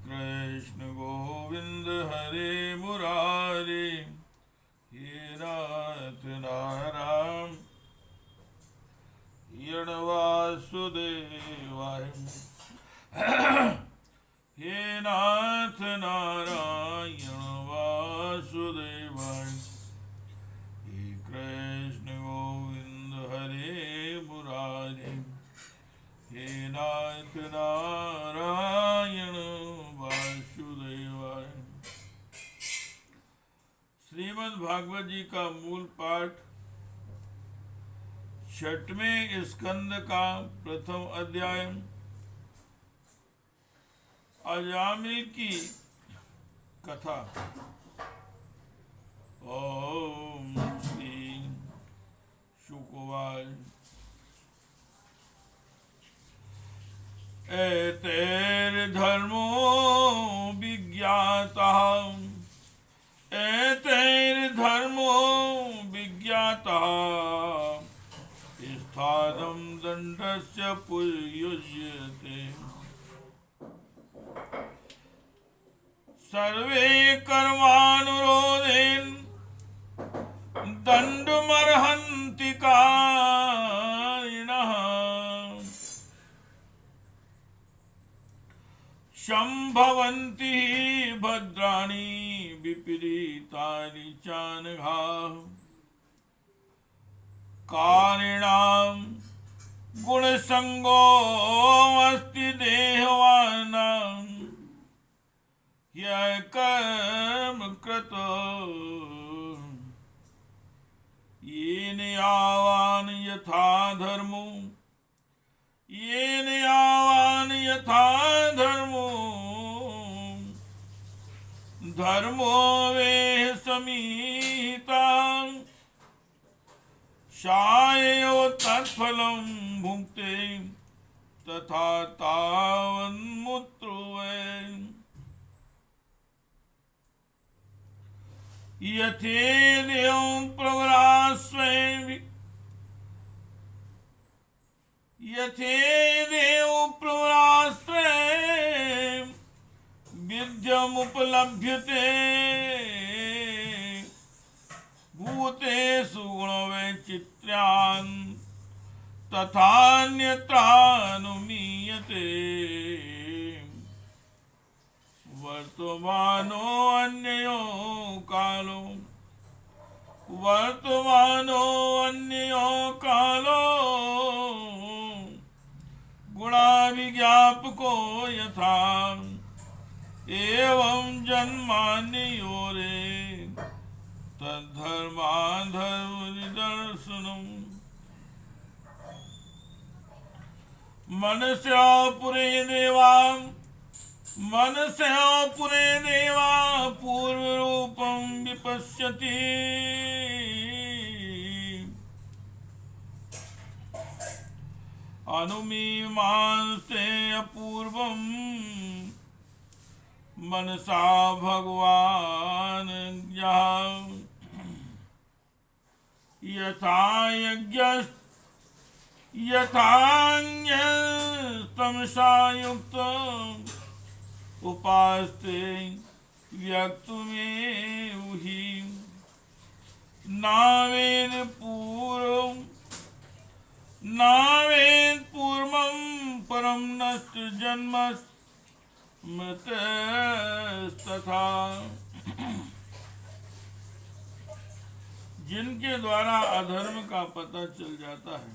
कृष्ण गोविंद हरे मुरारी, हे नाथ नारायण वासुदेवाय। हे नाथ नारायण वासुदेवाय। हे कृष्ण गोविंद हरे मुरारी, हे नाथ नारायण वासुदेवाय। श्रीमद् भागवत जी का मूल पाठ 6वें स्कंद का प्रथम अध्याय अजामिल की कथा। ओम श्री शुकवाच। एतैर्धर्मो विज्ञातः, एतैर्धर्मो विज्ञातः, स्थानं दण्डस्य प्रयुज्यते। सर्वे कर्मानुरोधेन दण्डमर्हन्ति कारिणः। संभवन्ति भद्राणि विपरीतानि चानघाः। कारिणां गुणसंगोऽस्ति देहवानां, यः कर्म कृतो येन यावान् यथा धर्मो, येन यावान् यथा धर्मो, धर्मो वेह समीहितां, शाययो तत्फलं भुङ्क्ते तथा तावन्मुक्तो वै। यथेदेवं प्रवरास्वयं, यथेदेव प्रवरास्त्रयं विद्यमुपलभ्यते भूतेषु गुणवैचित्र्यान् तथान्यत्रानुमीयते। वर्तमानोऽन्यो कालो, वर्तमानोऽन्यो कालो, गुणाभिज्ञापको यथा, एवं जन्मान्योरे तद्धर्माधर्मनिदर्शनम्। मनस्या पुरे देवा, मनस्या पुरे देवा पूर्वरूपं विपश्यति। अनुमीमांसे अपूर्वं मनसा भगवान् यः, यथा यज्ञस् यथान्यस्तमसा युक्तम् उपास्ते व्यक्तुमेव हि। नावेद पूर्वं परं नष्ट जन्म मृतस्तथा। जिनके द्वारा अधर्म का पता चल जाता है,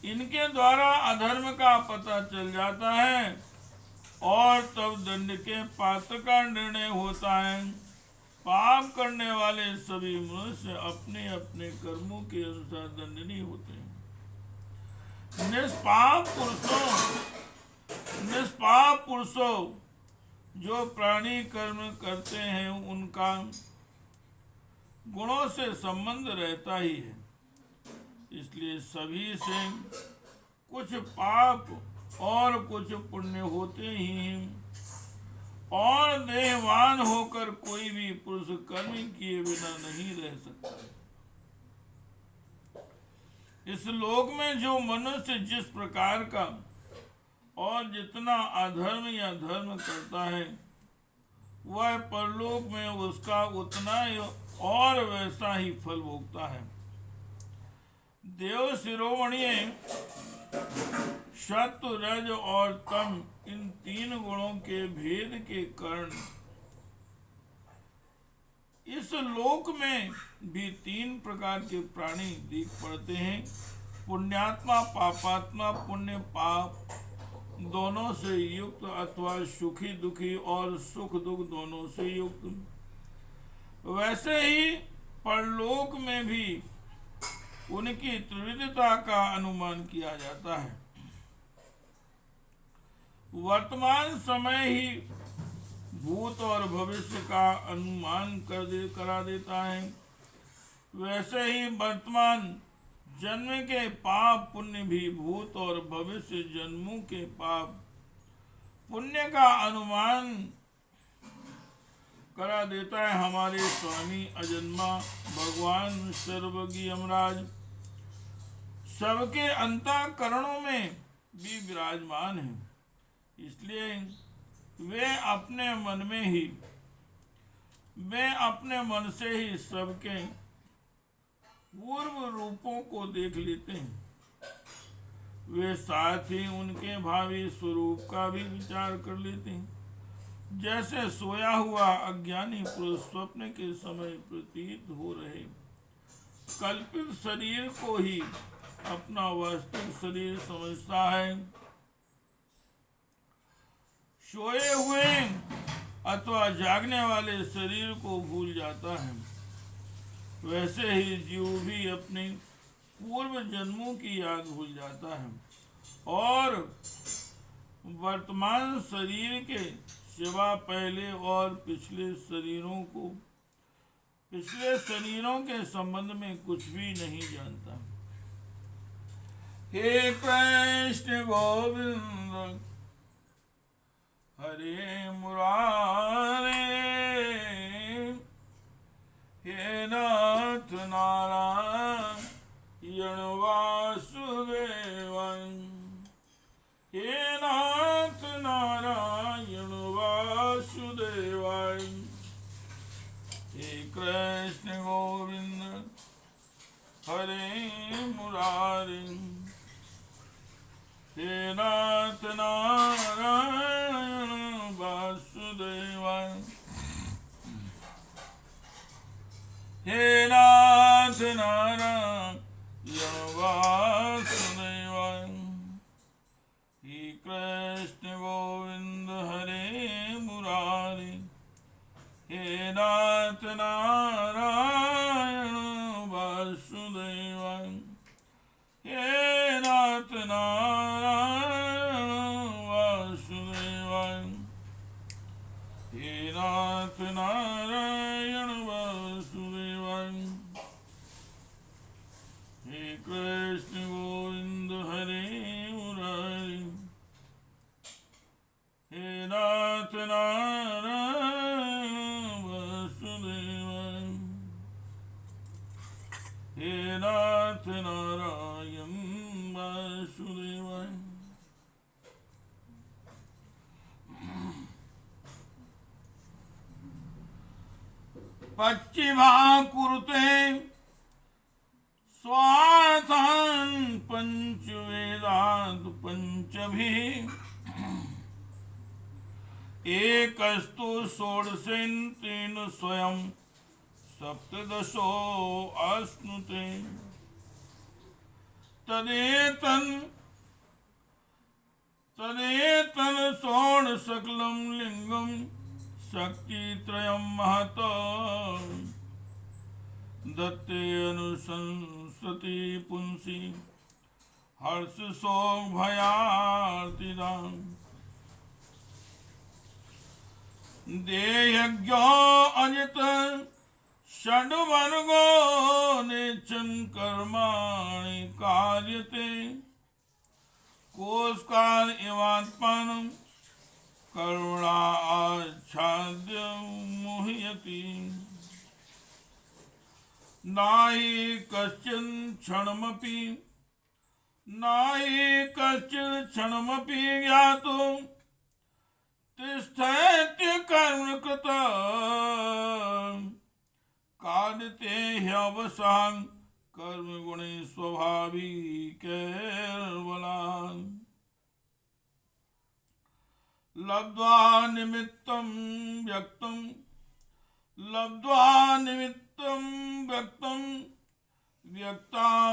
इनके द्वारा अधर्म का पता चल जाता है और तब दंड के पात्र का निर्णय होता है। पाप करने वाले सभी मनुष्य अपने अपने कर्मों के अनुसार दंडनीय होते हैं। निष्पाप पुरुषों जो प्राणी कर्म करते हैं उनका गुणों से संबंध रहता ही है, इसलिए सभी से कुछ पाप और कुछ पुण्य होते ही हैं। और देहवान होकर कोई भी पुरुष कर्म किए बिना नहीं रह सकता। इस लोक में जो मनुष्य जिस प्रकार का और जितना अधर्म या धर्म करता है वह परलोक में उसका उतना ही और वैसा ही फल भोगता है। देव शिरोमणि सत्व रज और तम इन तीन गुणों के भेद के कारण इस लोक में भी तीन प्रकार के प्राणी दिख पड़ते हैं। पुण्यात्मा पापात्मा। पुण्य पाप दोनों से युक्त अथवा सुखी दुखी और सुख दुख दोनों से युक्त। वैसे ही परलोक में भी उनकी त्रिविधता का अनुमान किया जाता है। वर्तमान समय ही भूत और भविष्य का अनुमान करा देता है। वैसे ही वर्तमान जन्म के पाप पुण्य भी भूत और भविष्य जन्मों के पाप पुण्य का अनुमान करा देता है। हमारे स्वामी अजन्मा भगवान सर्वज्ञ यमराज सबके अंतःकरणों में भी विराजमान है, इसलिए वे अपने मन से ही सबके पूर्व रूपों को देख लेते हैं। वे साथ ही उनके भावी स्वरूप का भी विचार कर लेते हैं। जैसे सोया हुआ अज्ञानी पुरुष स्वप्न के समय प्रतीत हो रहे कल्पित शरीर को ही अपना वास्तविक शरीर समझता है। सोए हुए अथवा जागने वाले शरीर को भूल जाता है। वैसे ही जीव भी अपने पूर्व जन्मों की याद भूल जाता है और वर्तमान शरीर के सिवा पहले और पिछले शरीरों के संबंध में कुछ भी नहीं जानता। हे कृष्ण गोविंद हरे मुरारे, हे नाथ नारायण वासुदेवन, हे नाथ नारायण वासुदेवन। हे कृष्ण गोविंद हरे मुरारे, हे नाथ नारायण वासुदेवन, हे नाथ नारायण वासुदेवन। हे कृष्ण गोविंद हरे मुरारी, हे नाथ नारायण वासुदेवन, हे नाथ नारायण वासुदेवन, हे नाथ नारायण वासुदेवन। हे कृष्ण गोविंद हरे मुरारी, हे नाथ नारायण वासुदेवन, हे नाथ नारायण वासुदेवन। पश्चिमा कुरुते स्वार्थान पंच वेदांत पंचभी, एकस्तु षोडशेन तेन स्वयं सप्तदशो अश्नुते। तदेतन षोडशकलं लिंगम शक्तित्रयं महत दत्ते अनुशंसति पुंसी हर्ष शोक भयार्तिदां। देयज्ञो अजित षड्वर्गो नेचन कर्माणि कार्यते, कोस्कार इवात्मानं करुणा आच्छाद्य मुह्यति। नाहि कश्चन क्षणमपि नाहि कश्चित् क्षणमपि ज्ञातुं तिष्ठति कर्मकृत कादिते ह्यवसां कर्मगुणे स्वभाविकैर्बलान् लब्ध्वा निमित्तं व्यक्तं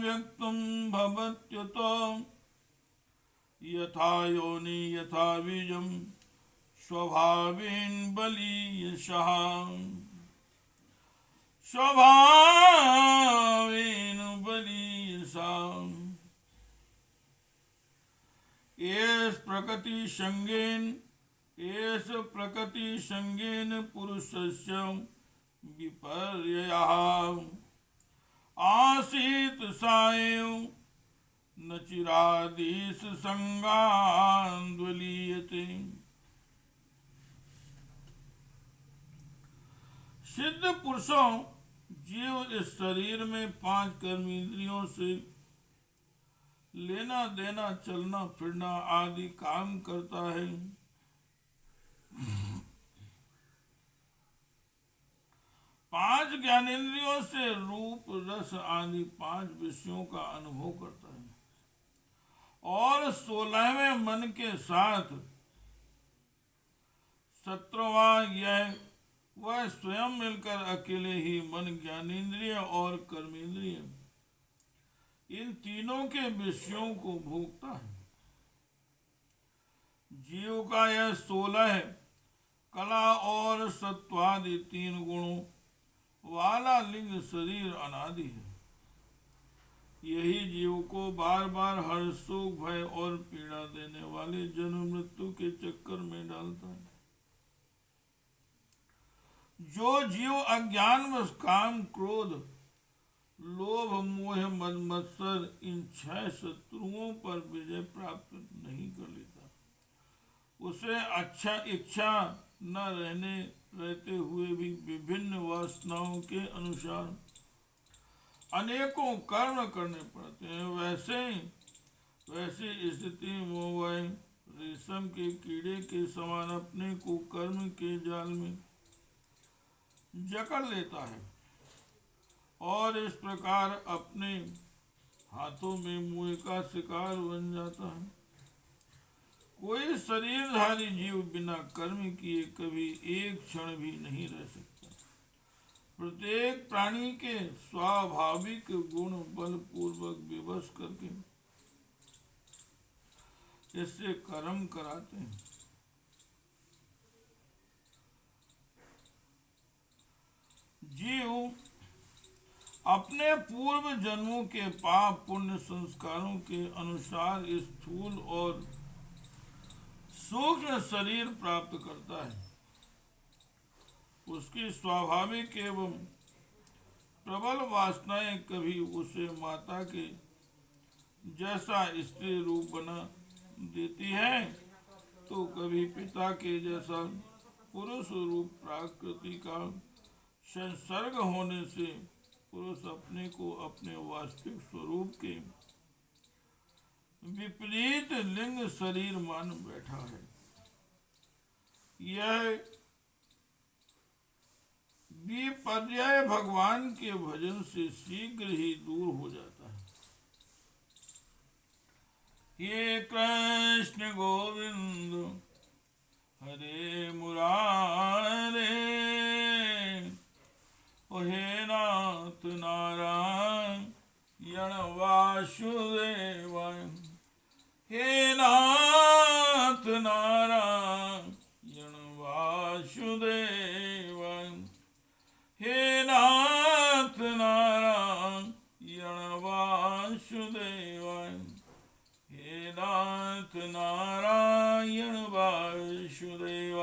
व्यक्तं भवत्युत यथा योनि यथा बीजं स्वभावेन बलीयशः एष प्रकृति संगेन पुरुषस्य विपर्ययः आसीत् स एव न चिरादेश संगान्द्वलीयते। सिद्ध पुरुषों जीव इस शरीर में 5 कर्मेंद्रियों से लेना देना चलना फिरना आदि काम करता है। 5 ज्ञानेंद्रियों से रूप रस आदि 5 विषयों का अनुभव करता है और 16वें मन के साथ 17वां यह वह स्वयं मिलकर अकेले ही मन ज्ञानेंद्रिय और कर्मेंद्रिय इन तीनों के विषयों को भोगता है। जीव का यह 16 कला और सत्वादि 3 गुणों वाला लिंग शरीर अनादि है। यही जीव को बार बार हर्ष शोक भय और पीड़ा देने वाले जन्म मृत्यु के चक्कर में डालता है। जो जीव अज्ञानवश काम क्रोध लोभ मोह मद मत्सर इन 6 शत्रुओं पर विजय प्राप्त नहीं कर लेता, उसे अच्छा इच्छा न रहते हुए भी विभिन्न वासनाओं के अनुसार अनेकों कर्म करने पड़ते हैं। वैसी स्थिति में वह रेशम के कीड़े के समान अपने को कर्म के जाल में जकड़ लेता है और इस प्रकार अपने हाथों में मोह का शिकार बन जाता है। कोई शरीरधारी जीव बिना कर्म किए कभी एक क्षण भी नहीं रह सकता। प्रत्येक प्राणी के स्वाभाविक गुण बलपूर्वक विवश करके इससे कर्म कराते हैं। जीव अपने पूर्व जन्मों के पाप पुण्य संस्कारों के अनुसार स्थूल और सूक्ष्म शरीर प्राप्त करता है। उसकी स्वाभाविक एवं प्रबल वासनाएं कभी उसे माता के जैसा स्त्री रूप बना देती है तो कभी पिता के जैसा पुरुष रूप प्रकृति का संसर्ग होने से पुरुष अपने को अपने वास्तविक स्वरूप के विपरीत लिंग शरीर मान बैठा है। यह विपर्यय भगवान के भजन से शीघ्र ही दूर हो जाता है। हे कृष्ण गोविंद हरे मुरारे, हे नाथ नारायण वासुदेव, हे नाथ नारायण वासुदेव, हे नाथ नारायण वासुदेव, हे नाथ नारायण वासुदेव।